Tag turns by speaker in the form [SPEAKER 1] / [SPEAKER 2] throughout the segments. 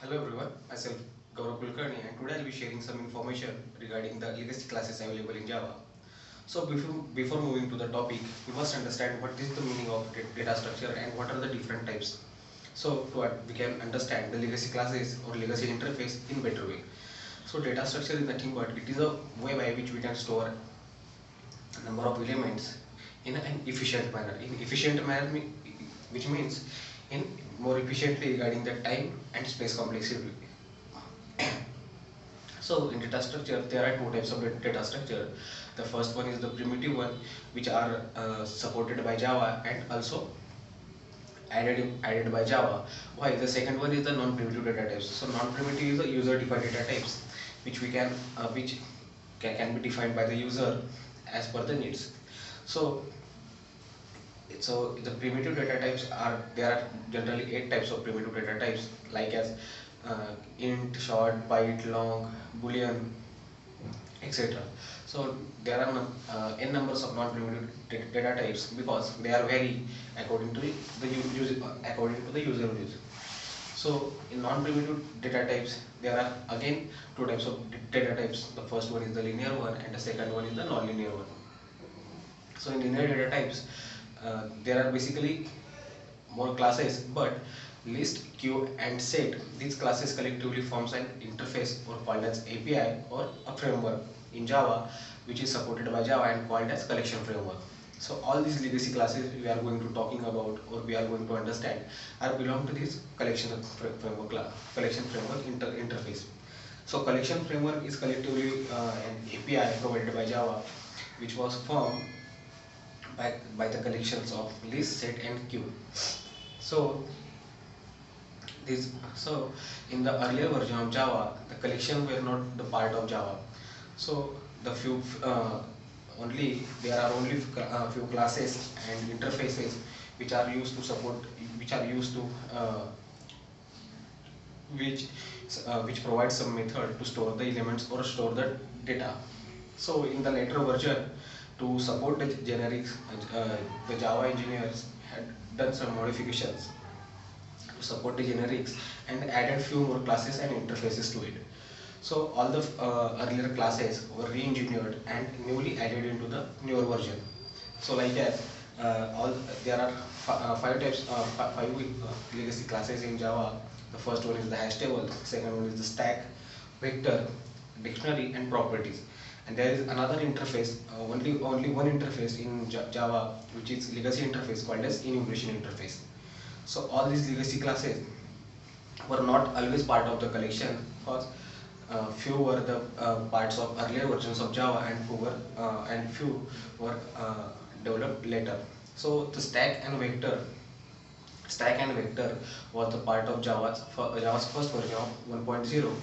[SPEAKER 1] Hello everyone, myself Gaurav Kulkarni, and today I'll be sharing some information regarding the legacy classes available in Java. So before moving to the topic, we must understand what is the meaning of data structure and what are the different types. So we can understand the legacy classes or legacy interface in better way. So data structure is nothing but it is a way by which we can store a number of elements in an efficient manner. In efficient manner, which means in more efficiently regarding the time and space complexity. So in data structure, there are two types of data structure. The first one is the primitive one, which are supported by Java and also added by Java. Why? The second one is the non-primitive data types. So non-primitive is the user-defined data types, which can be defined by the user as per the needs. So the primitive data types are there are generally 8 types of primitive data types like as int, short, byte, long, boolean, etc. So there are n numbers of non-primitive data types because they are vary according to the user use. So in non-primitive data types there are again two types of data types. The first one is the linear one and the second one is the non-linear one. So in linear data types, there are basically more classes, but list, queue, and set. These classes collectively forms an interface or called as API or a framework in Java, which is supported by Java and called as collection framework. So all these legacy classes we are going to talking about or we are going to understand are belong to this collection framework interface. So collection framework is collectively an API provided by Java, which was formed by the collections of list, set, and queue. So so in the earlier version of Java, the collection were not the part of Java. So the few only there are only few classes and interfaces which are used to support, which are used to which which provides some method to store the elements or store the data. So in the later version, to support the generics, the Java engineers had done some modifications to support the generics and added few more classes and interfaces to it. So all the earlier classes were re-engineered and newly added into the newer version. So like that, all there are five types, five legacy classes in Java. The first one is the hash table, second one is the stack, vector, dictionary, and properties. And there is another interface, only one interface in Java, which is legacy interface called as enumeration interface. So all these legacy classes were not always part of the collection because few were the parts of earlier versions of Java and few were developed later. So the stack and vector was the part of Java's first version of 1.0,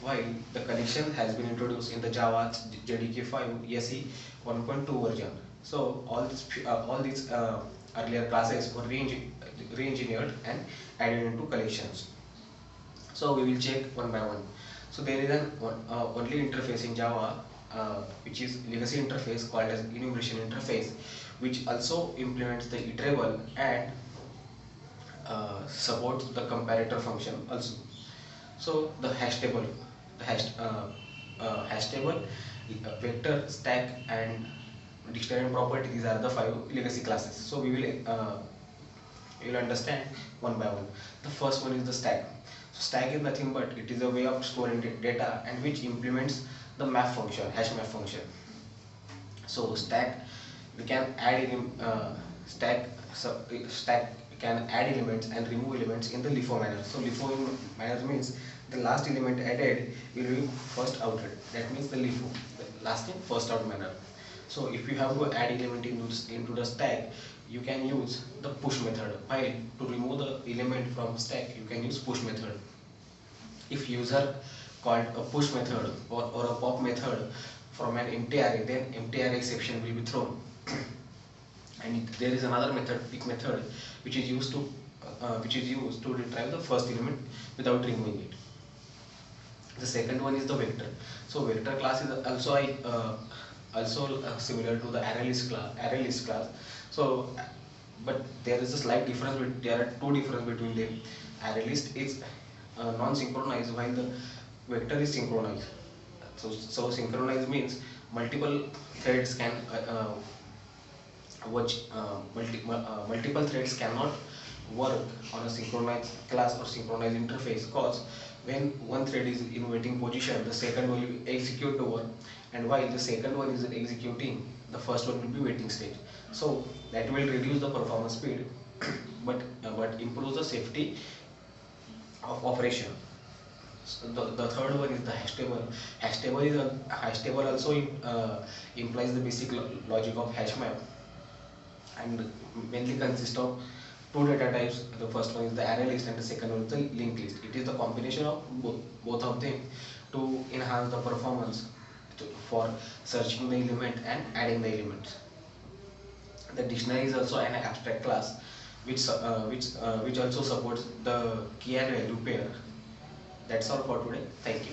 [SPEAKER 1] while the collection has been introduced in the Java JDK5 SE 1.2 version. So all these earlier classes were re-engineered and added into collections. So we will check one by one. So there is only interface in Java, which is legacy interface called as enumeration interface, which also implements the iterable and supports the comparator function also. So the hash table, hash table, vector, stack, and dictionary and property. These are the five legacy classes. So we will understand one by one. The first one is the stack. So stack is nothing but it is a way of storing data and which implements the map function, hash map function. So stack, we can add in stack can add elements and remove elements in the LIFO manner. So LIFO manner means the last element added will be first outed. That means the LIFO, the last in first out manner. So if you have to add element into the stack, you can use the push method. While to remove the element from stack, you can use push method. If user called a push method or a pop method from an empty array, then empty array exception will be thrown. And there is another method, pick method, which is used to retrieve the first element without removing it. The second one is the vector. So vector class is also similar to the array list class. So but there is a slight difference. There are two differences between them. Array list is non-synchronized while the vector is synchronized. So synchronized means multiple threads can multiple threads cannot work on a synchronized class or synchronized interface, because when one thread is in waiting position, the second one will execute the work, and while the second one is executing, the first one will be waiting stage. So that will reduce the performance speed, but improves the safety of operation. So the third one is the hash table. Hash table also implies the basic logic of hash map, and mainly consists of two data types. The first one is the array list and the second one is the linked list. It is the combination of both of them to enhance the performance for searching the element and adding the elements. The dictionary is also an abstract class which also supports the key and value pair. That's all for today. Thank you.